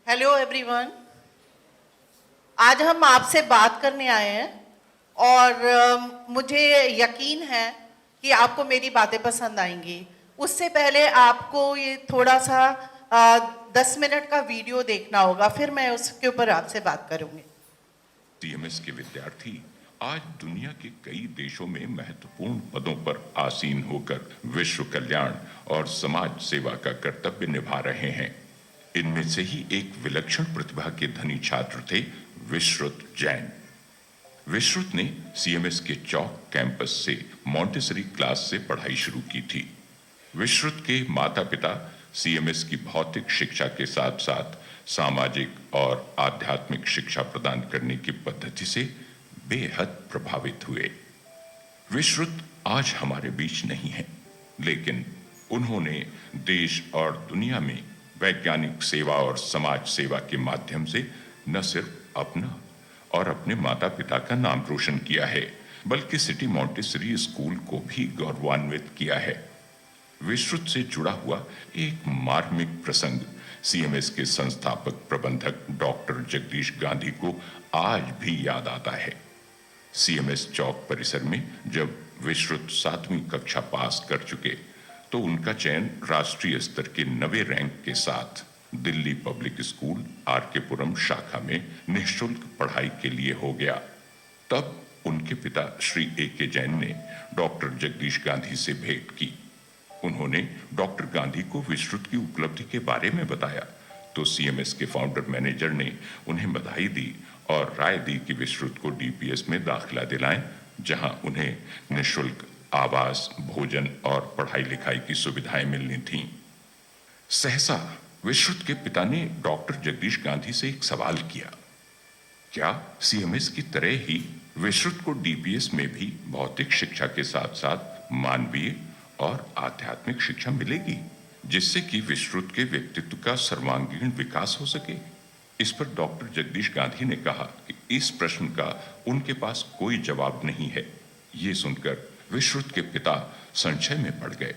Hello everyone. आज हम आपसे बात करने आए हैं और मुझे यकीन है कि आपको मेरी बातें पसंद आएंगी। उससे पहले आपको ये थोड़ा सा 10 मिनट का वीडियो देखना होगा, फिर मैं उसके ऊपर आपसे बात करूंगी। सीएमएस के विद्यार्थी आज दुनिया के कई देशों में महत्वपूर्ण पदों पर आसीन होकर विश्व कल्याण और समाज सेवा का कर्तव्य निभा रहे हैं। इनमें से ही एक विलक्षण प्रतिभा के धनी छात्र थे विश्रुत जैन। विश्रुत ने सीएमएस के चौक कैंपस से मॉन्टेसरी क्लास से पढ़ाई शुरू की थी। विश्रुत के माता पिता सीएमएस की भौतिक शिक्षा के साथ साथ सामाजिक और आध्यात्मिक शिक्षा प्रदान करने की पद्धति से बेहद प्रभावित हुए। विश्रुत आज हमारे बीच नहीं है, लेकिन उन्होंने देश और दुनिया में वैज्ञानिक सेवा और समाज सेवा के माध्यम से न सिर्फ अपना और अपने माता पिता का नाम रोशन किया है, बल्कि सिटी मॉन्टेसरी स्कूल को भी गौरवान्वित किया है। विश्रुत से जुड़ा हुआ एक मार्मिक प्रसंग सीएमएस के संस्थापक प्रबंधक डॉक्टर जगदीश गांधी को आज भी याद आता है। सीएमएस चौक परिसर में जब विश्रुत 7वीं कक्षा पास कर चुके तो उनका चयन राष्ट्रीय स्तर के 9वें रैंक के साथ दिल्ली पब्लिक स्कूल आरके पुरम शाखा में निःशुल्क पढ़ाई के लिए हो गया। तब उनके पिता श्री ए.के. जैन ने डॉक्टर जगदीश गांधी से भेंट की। उन्होंने डॉक्टर गांधी को विश्रुत की उपलब्धि के बारे में बताया तो सीएमएस के फाउंडर मैनेजर ने उन्हें बधाई दी और राय दी कि विश्रुत को डीपीएस में दाखिला दिलाएं, जहां उन्हें निःशुल्क आवास, भोजन और पढ़ाई लिखाई की सुविधाएं मिलनी थीं। सहसा विश्रुत के पिता ने डॉक्टर जगदीश गांधी से एक सवाल किया, क्या सीएमएस की तरह ही विश्रुत को डीपीएस में भी भौतिक शिक्षा के साथ साथ मानवीय और आध्यात्मिक शिक्षा मिलेगी, जिससे कि विश्रुत के व्यक्तित्व का सर्वांगीण विकास हो सके? इस पर डॉक्टर जगदीश गांधी ने कहा कि इस प्रश्न का उनके पास कोई जवाब नहीं है। ये सुनकर विश्रुत के पिता संशय में पड़ गए,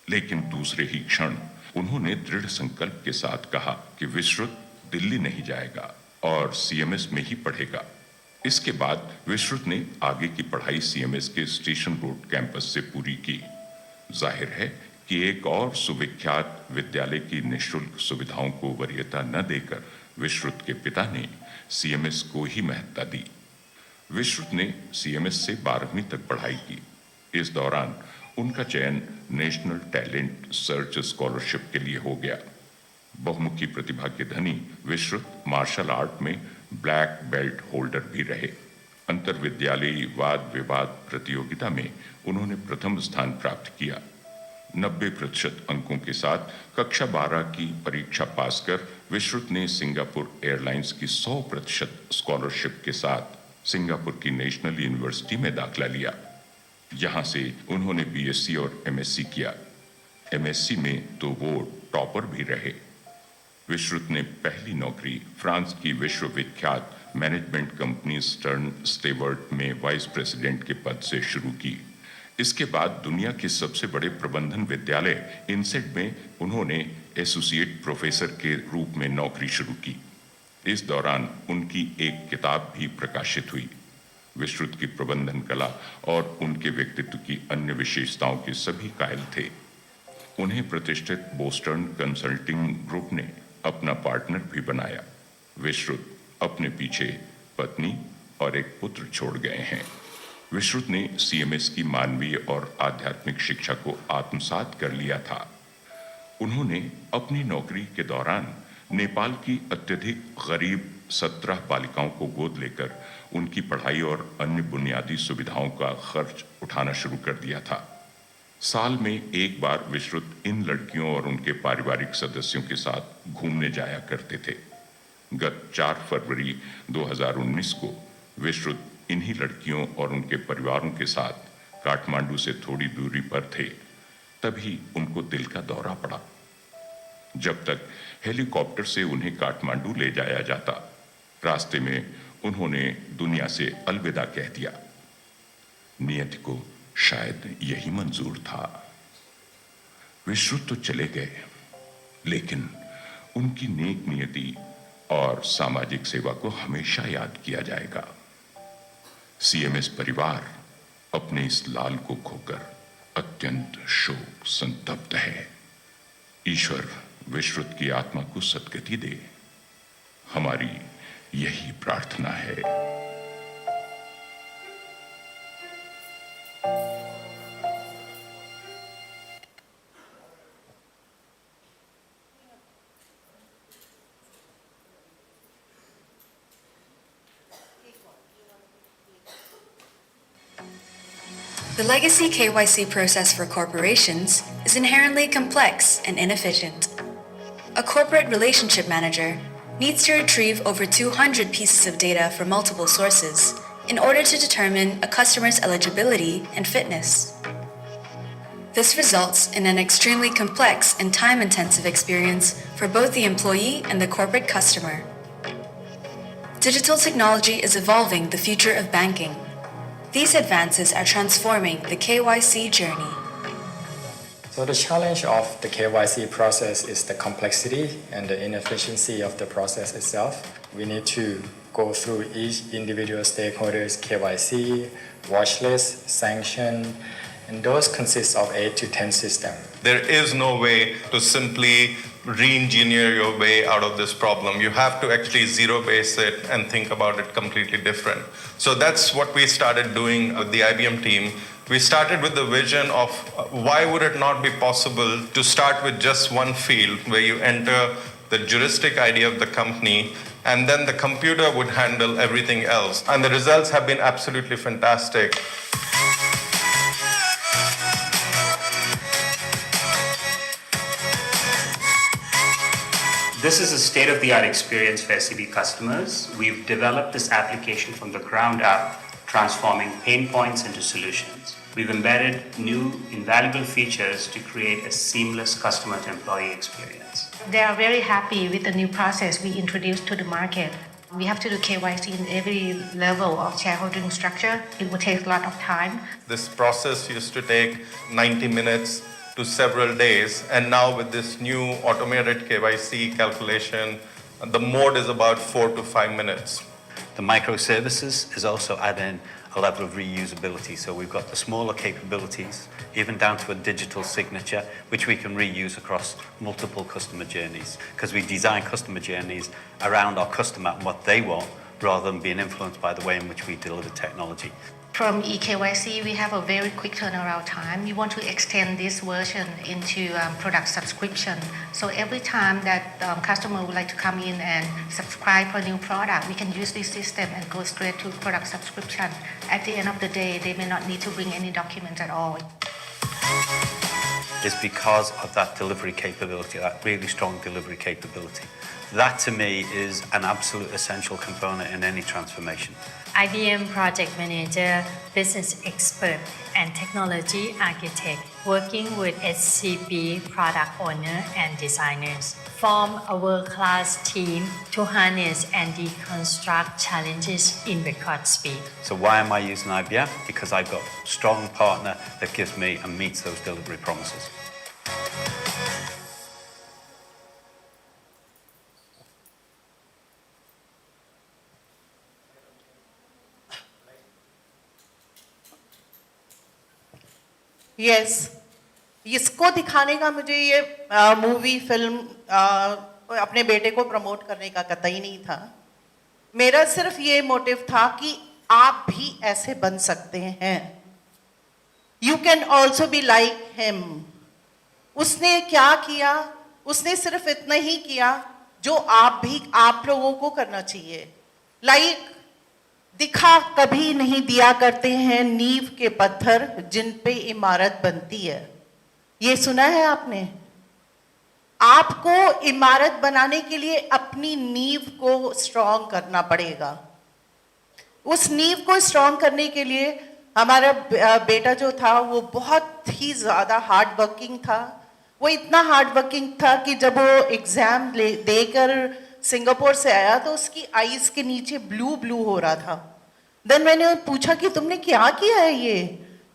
लेकिन दूसरे ही क्षण उन्होंने दृढ़ संकल्प के साथ कहा कि विश्रुत दिल्ली नहीं जाएगा और सीएमएस में ही पढ़ेगा। इसके बाद विश्रुत ने आगे की पढ़ाई सीएमएस के स्टेशन रोड कैंपस से पूरी की। जाहिर है कि एक और सुविख्यात विद्यालय की निःशुल्क सुविधाओं को वरीयता न देकर विश्रुत के पिता ने सीएमएस को ही महत्ता दी। विश्रुत ने सीएमएस से 12वीं तक पढ़ाई की। इस दौरान उनका चयन नेशनल टैलेंट सर्च स्कॉलरशिप के लिए हो गया। बहुमुखी प्रतिभा के धनी विश्रुत मार्शल आर्ट में ब्लैक बेल्ट होल्डर भी रहे। अंतरविद्यालयी वाद विवाद प्रतियोगिता में उन्होंने प्रथम स्थान प्राप्त किया। 90% अंकों के साथ कक्षा 12 की परीक्षा पास कर विश्रुत ने सिंगापुर एयरलाइंस की 100% स्कॉलरशिप के साथ सिंगापुर की नेशनल यूनिवर्सिटी में दाखिला लिया। यहाँ से उन्होंने बीएससी और एमएससी किया। एमएससी में तो वो टॉपर भी रहे। विश्रुत ने पहली नौकरी फ्रांस की विश्वविख्यात मैनेजमेंट कंपनी स्टर्न स्टेवर्ट में वाइस प्रेसिडेंट के पद से शुरू की। इसके बाद दुनिया के सबसे बड़े प्रबंधन विद्यालय इनसेट में उन्होंने एसोसिएट प्रोफेसर के रूप में नौकरी शुरू की। इस दौरान उनकी एक किताब भी प्रकाशित हुई। विश्रुत की प्रबंधन कला और उनके व्यक्तित्व की अन्य विशेषताओं के सभी कायल थे। उन्हें प्रतिष्ठित बोस्टन कंसल्टिंग ग्रुप ने अपना पार्टनर भी बनाया। विश्रुत अपने पीछे पत्नी और एक पुत्र छोड़ गए हैं। विश्रुत ने सीएमएस की मानवीय और आध्यात्मिक शिक्षा को आत्मसात कर लिया था। उन्होंने अपनी नौकरी के दौरान नेपाल की अत्यधिक गरीब 17 बालिकाओं को गोद लेकर उनकी पढ़ाई और अन्य बुनियादी सुविधाओं का खर्च उठाना शुरू कर दिया था। साल में एक बार विश्रुत इन लड़कियों और उनके पारिवारिक सदस्यों के साथ घूमने जाया करते थे। गत 4 फरवरी 2019 को विश्रुत इन्हीं लड़कियों और उनके परिवारों के साथ काठमांडू से थोड़ी दूरी पर थे, तभी उनको दिल का दौरा पड़ा। जब तक हेलीकॉप्टर से उन्हें काठमांडू ले जाया जाता, रास्ते में उन्होंने दुनिया से अलविदा कह दिया। नियति को शायद यही मंजूर था। विश्रुत तो चले गए, लेकिन उनकी नेक नियति और सामाजिक सेवा को हमेशा याद किया जाएगा। सीएमएस परिवार अपने इस लाल को खोकर अत्यंत शोक संतप्त है। ईश्वर विश्रुत की आत्मा को सद्गति दे, हमारी यही प्रार्थना है। The legacy KYC process for corporations is inherently complex and inefficient. A corporate relationship manager needs to retrieve over 200 pieces of data from multiple sources in order to determine a customer's eligibility and fitness. This results in an extremely complex and time-intensive experience for both the employee and the corporate customer. Digital technology is evolving the future of banking. These advances are transforming the KYC journey. So the challenge of the KYC process is the complexity and the inefficiency of the process itself. We need to go through each individual stakeholder's KYC, watch list, sanction, and those consist of 8 to 10 systems. There is no way to simply re-engineer your way out of this problem. You have to actually zero-base it and think about it completely different. So that's what we started doing with the IBM team. We started with the vision of why would it not be possible to start with just one field where you enter the juristic ID of the company and then the computer would handle everything else. And the results have been absolutely fantastic. This is a state-of-the-art experience for SEB customers. We've developed this application from the ground up, transforming pain points into solutions. We've embedded new, invaluable features to create a seamless customer-to-employee experience. They are very happy with the new process we introduced to the market. We have to do KYC in every level of shareholding structure. It will take a lot of time. This process used to take 90 minutes to several days, and now with this new automated KYC calculation, the mode is about 4 to 5 minutes. The microservices is also adding a level of reusability. So we've got the smaller capabilities, even down to a digital signature, which we can reuse across multiple customer journeys, because we design customer journeys around our customer and what they want, rather than being influenced by the way in which we deliver technology. From eKYC, we have a very quick turnaround time. We want to extend this version into product subscription. So every time that customer would like to come in and subscribe for a new product, we can use this system and go straight to product subscription. At the end of the day, they may not need to bring any documents at all. It's because of that delivery capability, that really strong delivery capability. That to me is an absolute essential component in any transformation. IBM Project Manager, Business Expert, and Technology Architect, working with SCB product owner and designers, form a world-class team to harness and deconstruct challenges in record speed. So why am I using IBM? Because I've got a strong partner that gives me and meets those delivery promises. Yes इसको दिखाने का मुझे ये movie film अपने बेटे को promote करने का कतई नहीं था। मेरा सिर्फ ये मोटिव था कि आप भी ऐसे बन सकते हैं। You can also be like him. उसने क्या किया? उसने सिर्फ इतना ही किया जो आप लोगों को करना चाहिए। दिखा कभी नहीं दिया करते हैं नींव के पत्थर जिन पे इमारत बनती है। ये सुना है आपने? आपको इमारत बनाने के लिए अपनी नींव को स्ट्रॉन्ग करना पड़ेगा। उस नींव को स्ट्रॉन्ग करने के लिए हमारा बेटा जो था वो बहुत ही ज्यादा हार्ड वर्किंग था। वो इतना हार्ड वर्किंग था कि जब वो एग्जाम देकर सिंगापुर से आया तो उसकी आईज के नीचे ब्लू ब्लू हो रहा था। देन मैंने पूछा कि तुमने क्या किया है, ये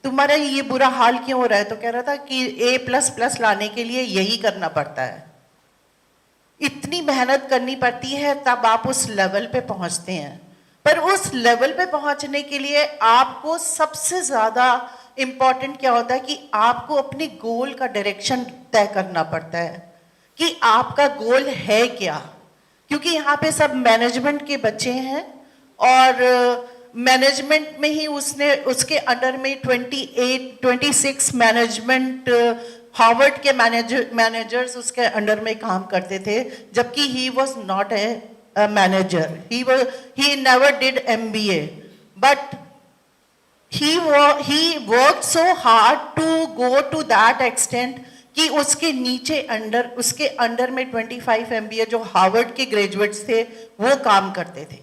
तुम्हारा ये बुरा हाल क्यों हो रहा है? तो कह रहा था कि A++ लाने के लिए यही करना पड़ता है। इतनी मेहनत करनी पड़ती है, तब आप उस लेवल पे पहुंचते हैं। पर उस लेवल पे पहुंचने के लिए आपको सबसे ज़्यादा इम्पॉर्टेंट क्या होता है कि आपको अपने गोल का डायरेक्शन तय करना पड़ता है कि आपका गोल है क्या। क्योंकि यहाँ पे सब मैनेजमेंट के बच्चे हैं और मैनेजमेंट में ही उसके अंडर में 26 मैनेजमेंट हार्वर्ड के मैनेजर्स उसके अंडर में काम करते थे, जबकि he was not a manager, he never did MBA, but he worked so hard to go to that extent कि उसके अंडर में 25 MBA जो हार्वर्ड के ग्रेजुएट्स थे वो काम करते थे।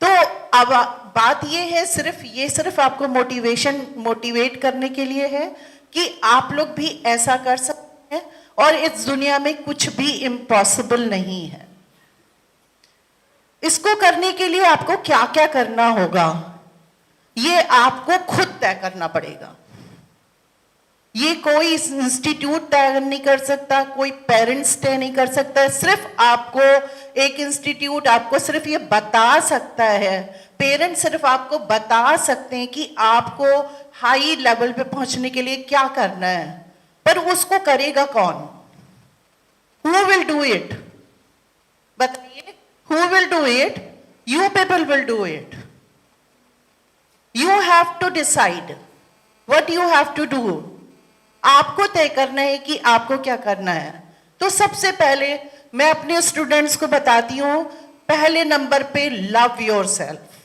तो अब बात ये है, सिर्फ आपको मोटिवेट करने के लिए है कि आप लोग भी ऐसा कर सकते हैं और इस दुनिया में कुछ भी इम्पॉसिबल नहीं है। इसको करने के लिए आपको क्या क्या करना होगा ये आपको खुद तय करना पड़ेगा। ये कोई इंस्टीट्यूट तय नहीं कर सकता, कोई पेरेंट्स तय नहीं कर सकता। सिर्फ आपको एक इंस्टीट्यूट आपको सिर्फ ये बता सकता है, पेरेंट्स सिर्फ आपको बता सकते हैं कि आपको हाई लेवल पे पहुंचने के लिए क्या करना है, पर उसको करेगा कौन? Who will do it? बताइए, who will do it? You people will do it. You have to decide what you have to do. आपको तय करना है कि आपको क्या करना है। तो सबसे पहले मैं अपने स्टूडेंट्स को बताती हूं, पहले नंबर पे love yourself.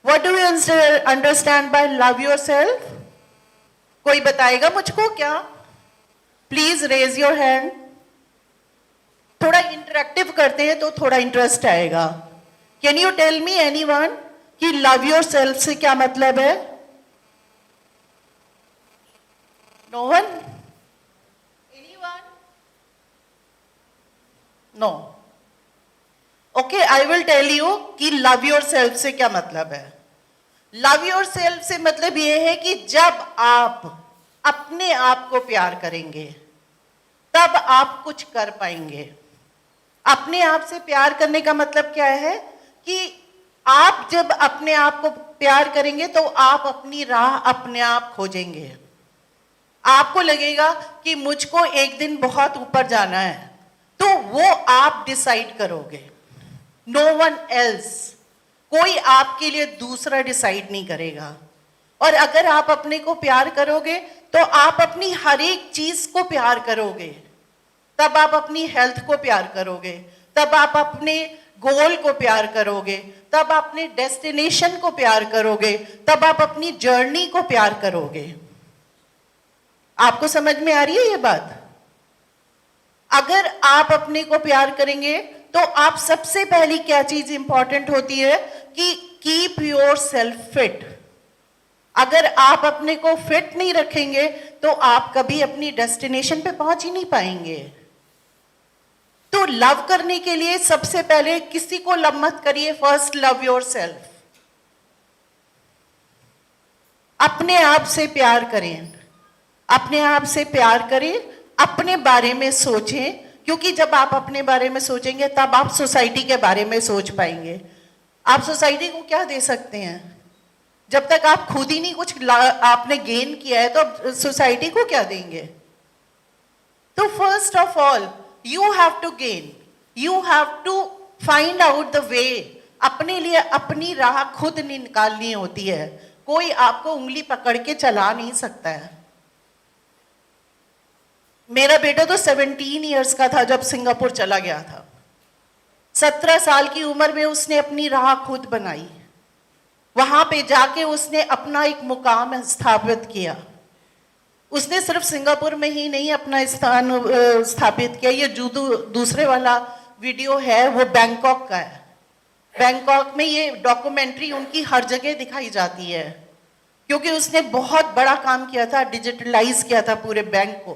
What do you understand by love yourself? कोई बताएगा मुझको क्या? Please raise your hand. थोड़ा इंटरेक्टिव करते हैं तो थोड़ा इंटरेस्ट आएगा। Can you tell me anyone कि लव योरसेल्फ से क्या मतलब है? No one? Anyone? No. Okay, I will tell you कि लव योरसेल्फ से क्या मतलब है। लव योरसेल्फ से मतलब ये है कि जब आप अपने आप को प्यार करेंगे तब आप कुछ कर पाएंगे। अपने आप से प्यार करने का मतलब क्या है कि आप जब अपने आप को प्यार करेंगे तो आप अपनी राह अपने आप खोजेंगे। आपको लगेगा कि मुझको एक दिन बहुत ऊपर जाना है, तो वो आप डिसाइड करोगे, नो वन एल्स। कोई आपके लिए दूसरा डिसाइड नहीं करेगा। और अगर आप अपने को प्यार करोगे तो आप अपनी हर एक चीज को प्यार करोगे। तब आप अपनी हेल्थ को प्यार करोगे, तब आप अपने गोल को प्यार करोगे, तब आप अपने डेस्टिनेशन को प्यार करोगे, तब आप अपनी जर्नी को प्यार करोगे। आपको समझ में आ रही है ये बात? अगर आप अपने को प्यार करेंगे तो आप सबसे पहली क्या चीज इंपॉर्टेंट होती है कि कीप योर सेल्फ फिट। अगर आप अपने को फिट नहीं रखेंगे तो आप कभी अपनी डेस्टिनेशन पे पहुंच ही नहीं पाएंगे। तो लव करने के लिए सबसे पहले किसी को लव मत करिए, फर्स्ट लव योरसेल्फ। अपने आप से प्यार करें, अपने आप से प्यार करें, अपने बारे में सोचें, क्योंकि जब आप अपने बारे में सोचेंगे तब आप सोसाइटी के बारे में सोच पाएंगे। आप सोसाइटी को क्या दे सकते हैं? जब तक आप खुद ही नहीं कुछ आपने गेन किया है तो सोसाइटी को क्या देंगे? तो first of all you have to gain, you have to find out the way. अपने लिए अपनी राह खुद निकालनी होती है, कोई आपको उंगली पकड़ के चला नहीं सकता है। मेरा बेटा तो 17 इयर्स का था जब सिंगापुर चला गया था। 17 साल की उम्र में उसने अपनी राह खुद बनाई। वहां पे जाके उसने अपना एक मुकाम स्थापित किया। उसने सिर्फ सिंगापुर में ही नहीं अपना स्थान स्थापित किया। ये जो दूसरे वाला वीडियो है वो बैंकॉक का है। बैंकॉक में ये डॉक्यूमेंट्री उनकी हर जगह दिखाई जाती है, क्योंकि उसने बहुत बड़ा काम किया था, डिजिटलाइज किया था पूरे बैंक को।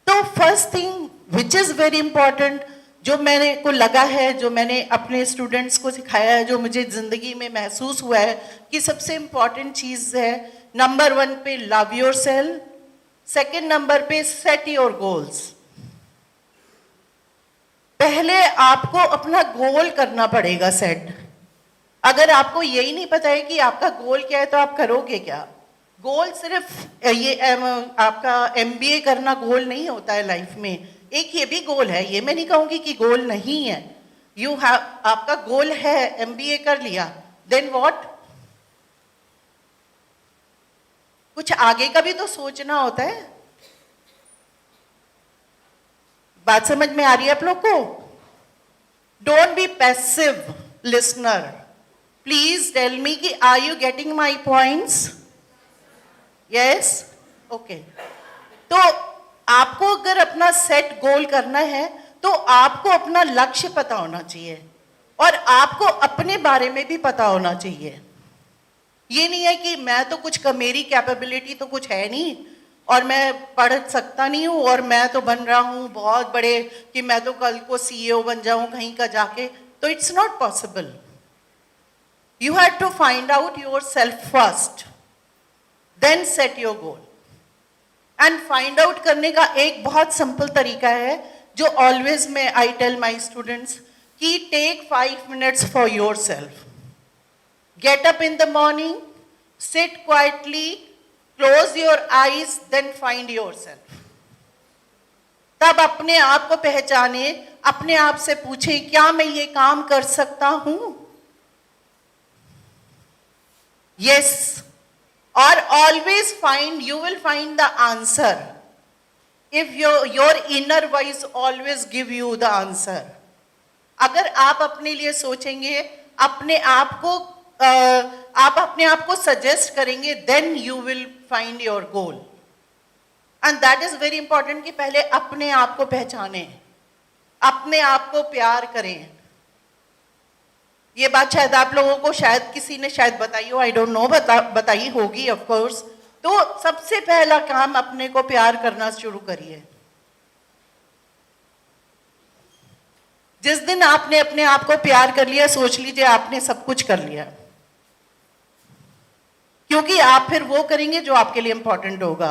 तो first thing which is very important, जो मैंने को लगा है, जो मैंने अपने स्टूडेंट्स को सिखाया है, जो मुझे जिंदगी में महसूस हुआ है कि सबसे इंपॉर्टेंट चीज है, नंबर 1 पे लव योरसेल्फ, सेकंड नंबर पे सेट योर गोल्स। पहले आपको अपना गोल करना पड़ेगा सेट। अगर आपको यही नहीं पता है कि आपका गोल क्या है तो आप करोगे क्या? गोल सिर्फ ये आपका एमबीए करना गोल नहीं होता है लाइफ में। एक ये भी गोल है, ये मैं नहीं कहूंगी कि गोल नहीं है। आपका गोल है एमबीए कर लिया, देन व्हाट? कुछ आगे का भी तो सोचना होता है। बात समझ में आ रही है आप लोग को? Don't be passive listener. Please tell me कि are you getting my points? Yes, okay. तो आपको अगर अपना सेट गोल करना है तो आपको अपना लक्ष्य पता होना चाहिए और आपको अपने बारे में भी पता होना चाहिए। ये नहीं है कि मैं तो कुछ मेरी कैपेबिलिटी तो कुछ है नहीं और मैं पढ़ सकता नहीं हूँ और मैं तो बन रहा हूँ बहुत बड़े कि मैं तो कल को सीईओ बन जाऊं कहीं का जाके, तो it's not possible. You have to find out yourself first, then set your goal. And find out करने का एक बहुत सिंपल तरीका है जो ऑलवेज मैं आई टेल माई स्टूडेंट्स कि take 5 minutes for yourself. Get up in the morning, sit quietly, close your eyes, then find yourself. तब अपने आप को पहचाने, अपने आप से पूछे क्या मैं ये काम कर सकता हूं? Yes. Or always you will find the answer. If your inner voice always give you the answer. अगर आप अपने लिए सोचेंगे, अपने आप को आप अपने आप को सजेस्ट करेंगे, then you will find your goal. And that is very important कि पहले अपने आप को पहचाने, अपने आप को प्यार करें। ये बात शायद आप लोगों को शायद किसी ने शायद बताई हो, आई डोंट नो, बताई होगी ऑफ कोर्स। तो सबसे पहला काम अपने को प्यार करना शुरू करिए। जिस दिन आपने अपने आप को प्यार कर लिया, सोच लीजिए आपने सब कुछ कर लिया, क्योंकि आप फिर वो करेंगे जो आपके लिए इंपॉर्टेंट होगा।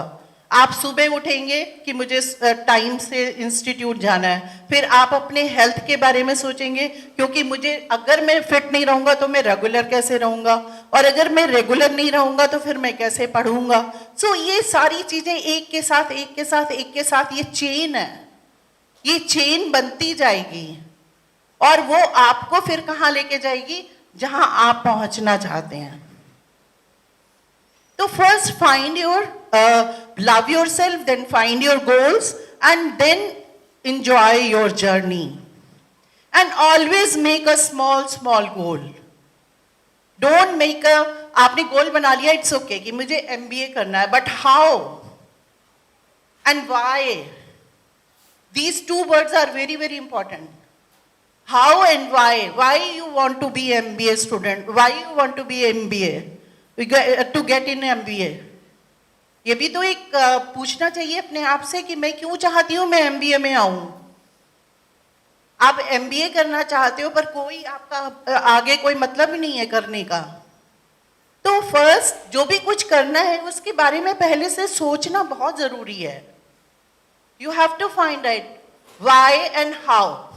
आप सुबह उठेंगे कि मुझे टाइम से इंस्टीट्यूट जाना है, फिर आप अपने हेल्थ के बारे में सोचेंगे क्योंकि मुझे अगर मैं फिट नहीं रहूंगा तो मैं रेगुलर कैसे रहूंगा, और अगर मैं रेगुलर नहीं रहूंगा तो फिर मैं कैसे पढ़ूंगा। सो ये सारी चीजें एक के साथ एक के साथ एक के साथ ये चेन है, ये चेन बनती जाएगी और वो आपको फिर कहाँ लेके जाएगी? जहां आप पहुंचना चाहते हैं। तो first find your love yourself, then find your goals and then enjoy your journey and always make a small goal. Don't make a, आपने गोल बना लिया, इट्स ओके कि मुझे एमबीए करना है, but how and why? These 2 words are very very important. How and why? Why you want to be MBA student? Why you want to be MBA? To get in MBA? ये भी तो एक पूछना चाहिए अपने आप से कि मैं क्यों चाहती हूँ मैं MBA में आऊं। आप MBA करना चाहते हो पर कोई आपका आगे कोई मतलब ही नहीं है करने का। तो फर्स्ट जो भी कुछ करना है उसके बारे में पहले से सोचना बहुत जरूरी है। You have to find out why and how.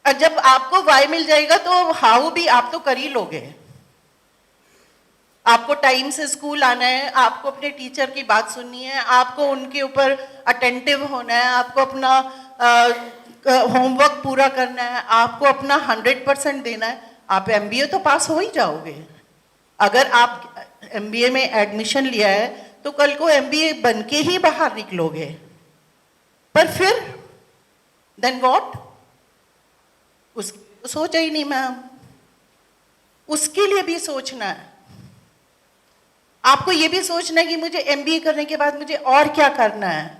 जब आपको वाई मिल जाएगा तो हाउ भी आप तो कर ही लोगे। आपको टाइम से स्कूल आना है, आपको अपने टीचर की बात सुननी है, आपको उनके ऊपर अटेंटिव होना है, आपको अपना होमवर्क पूरा करना है, आपको अपना 100% देना है। आप एमबीए तो पास हो ही जाओगे। अगर आप एमबीए में एडमिशन लिया है तो कल को एमबीए बन के ही बाहर निकलोगे। पर फिर देन व्हाट? सोचा ही नहीं मैम। उसके लिए भी सोचना है। आपको ये भी सोचना है कि मुझे एमबीए करने के बाद मुझे और क्या करना है।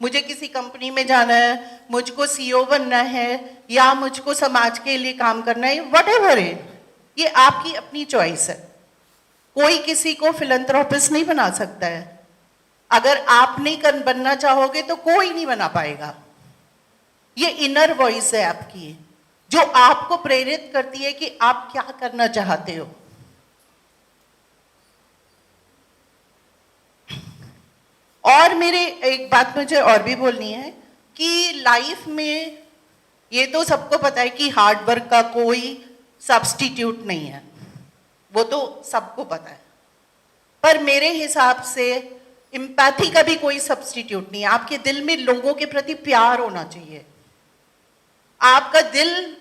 मुझे किसी कंपनी में जाना है, मुझको सीईओ बनना है, या मुझको समाज के लिए काम करना है, व्हाटएवर है, ये आपकी अपनी चॉइस है। कोई किसी को फिलैंथ्रोपिस्ट नहीं बना सकता है। अगर आप नहीं बनना चाहोगे तो कोई नहीं बना पाएगा। ये इनर वॉइस है आपकी जो आपको प्रेरित करती है कि आप क्या करना चाहते हो। और मेरे एक बात मुझे और भी बोलनी है कि लाइफ में ये तो सबको पता है कि हार्ड वर्क का कोई सब्स्टिट्यूट नहीं है, वो तो सबको पता है, पर मेरे हिसाब से एम्पैथी का भी कोई सब्स्टिट्यूट नहीं है। आपके दिल में लोगों के प्रति प्यार होना चाहिए, आपका दिल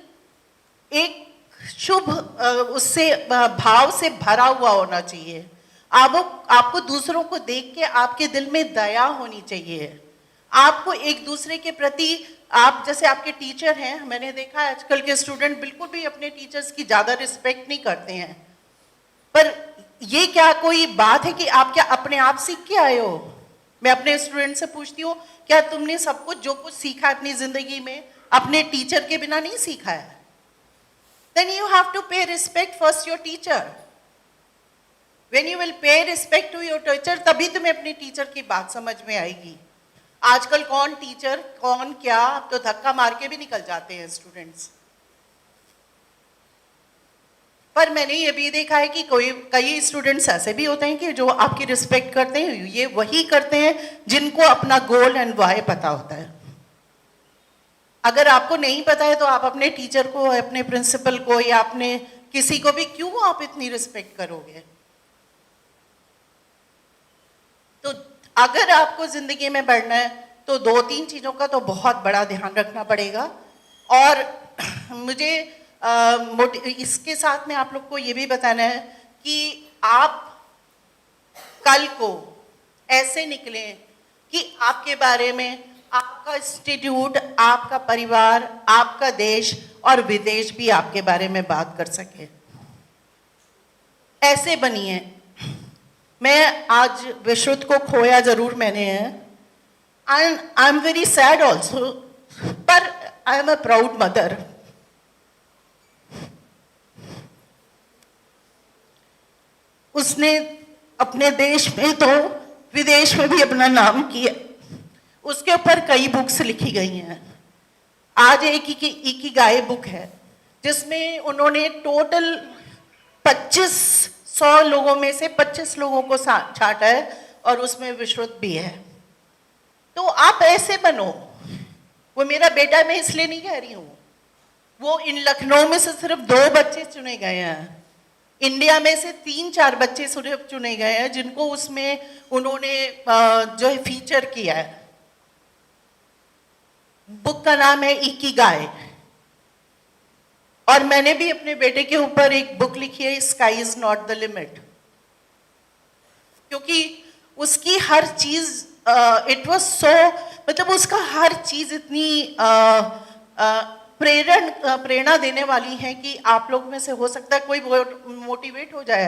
एक शुभ उससे भाव से भरा हुआ होना चाहिए। आपको दूसरों को देख के आपके दिल में दया होनी चाहिए। आपको एक दूसरे के प्रति, आप जैसे आपके टीचर हैं, मैंने देखा है आजकल के स्टूडेंट बिल्कुल भी अपने टीचर्स की ज्यादा रिस्पेक्ट नहीं करते हैं, पर ये क्या कोई बात है कि आप क्या अपने आप सीख के आए हो? मैं अपने स्टूडेंट से पूछती हूँ, क्या तुमने सब कुछ जो कुछ सीखा अपनी जिंदगी में अपने टीचर के बिना नहीं सीखा है? Then you have to pay respect first your teacher. When you will pay respect to your teacher, तभी तुम्हें अपने टीचर की बात समझ में आएगी। आजकल कौन टीचर कौन क्या, अब तो धक्का मार के भी निकल जाते हैं स्टूडेंट्स। पर मैंने ये भी देखा है कि कई स्टूडेंट्स ऐसे भी होते हैं कि जो आपकी रिस्पेक्ट करते हैं, ये वही करते हैं जिनको अपना गोल एंड वाई पता होता है। अगर आपको नहीं पता है तो आप अपने टीचर को, अपने प्रिंसिपल को या अपने किसी को भी क्यों आप इतनी रिस्पेक्ट करोगे? तो अगर आपको जिंदगी में बढ़ना है तो 2-3 चीजों का तो बहुत बड़ा ध्यान रखना पड़ेगा। और मुझे इसके साथ में आप लोग को ये भी बताना है कि आप कल को ऐसे निकले कि आपके बारे में आपका इंस्टीट्यूट, आपका परिवार, आपका देश और विदेश भी आपके बारे में बात कर सके। ऐसे बनिए। मैं आज विश्रुत को खोया जरूर मैंने है, I am very sad also, पर I am a proud mother. उसने अपने देश में तो विदेश में भी अपना नाम किया। उसके ऊपर कई बुक्स लिखी गई हैं। आज एक इकिगाई बुक है जिसमें उन्होंने टोटल 2500 लोगों में से 25 लोगों को छांटा है और उसमें विश्रुत भी है। तो आप ऐसे बनो। वो मेरा बेटा, मैं इसलिए नहीं कह रही हूँ, वो इन लखनऊ में से सिर्फ 2 बच्चे चुने गए हैं, इंडिया में से 3-4 बच्चे सिर्फ चुने गए हैं जिनको उसमें उन्होंने जो है फीचर किया है। बुक का नाम है इकिगाई। और मैंने भी अपने बेटे के ऊपर एक बुक लिखी है, sky is not the limit, क्योंकि उसकी हर चीज इट वाज सो, मतलब उसका हर चीज इतनी प्रेरणा देने वाली है कि आप लोग में से हो सकता है कोई मोटिवेट हो जाए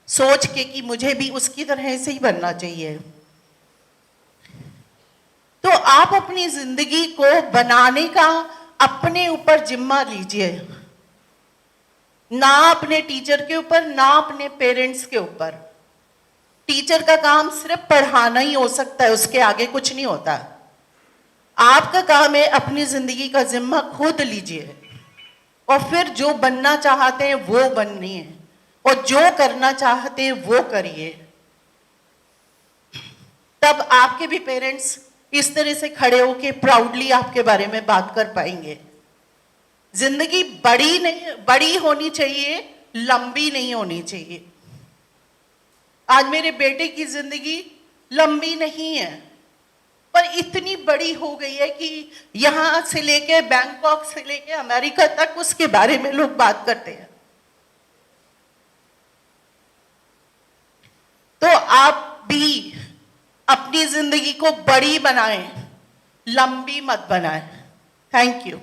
सोच के कि मुझे भी उसकी तरह से ही बनना चाहिए। तो आप अपनी जिंदगी को बनाने का अपने ऊपर जिम्मा लीजिए, ना अपने टीचर के ऊपर, ना अपने पेरेंट्स के ऊपर। टीचर का काम सिर्फ पढ़ाना ही हो सकता है, उसके आगे कुछ नहीं होता। आपका काम है अपनी जिंदगी का जिम्मा खुद लीजिए और फिर जो बनना चाहते हैं वो बनिए और जो करना चाहते हैं वो करिए। तब आपके भी पेरेंट्स इस तरह से खड़े होके प्राउडली आपके बारे में बात कर पाएंगे। जिंदगी बड़ी होनी चाहिए, लंबी नहीं होनी चाहिए। आज मेरे बेटे की जिंदगी लंबी नहीं है, पर इतनी बड़ी हो गई है कि यहां से लेके बैंकॉक से लेके अमेरिका तक उसके बारे में लोग बात करते हैं। तो आप भी अपनी जिंदगी को बड़ी बनाएं, लंबी मत बनाएं। Thank you.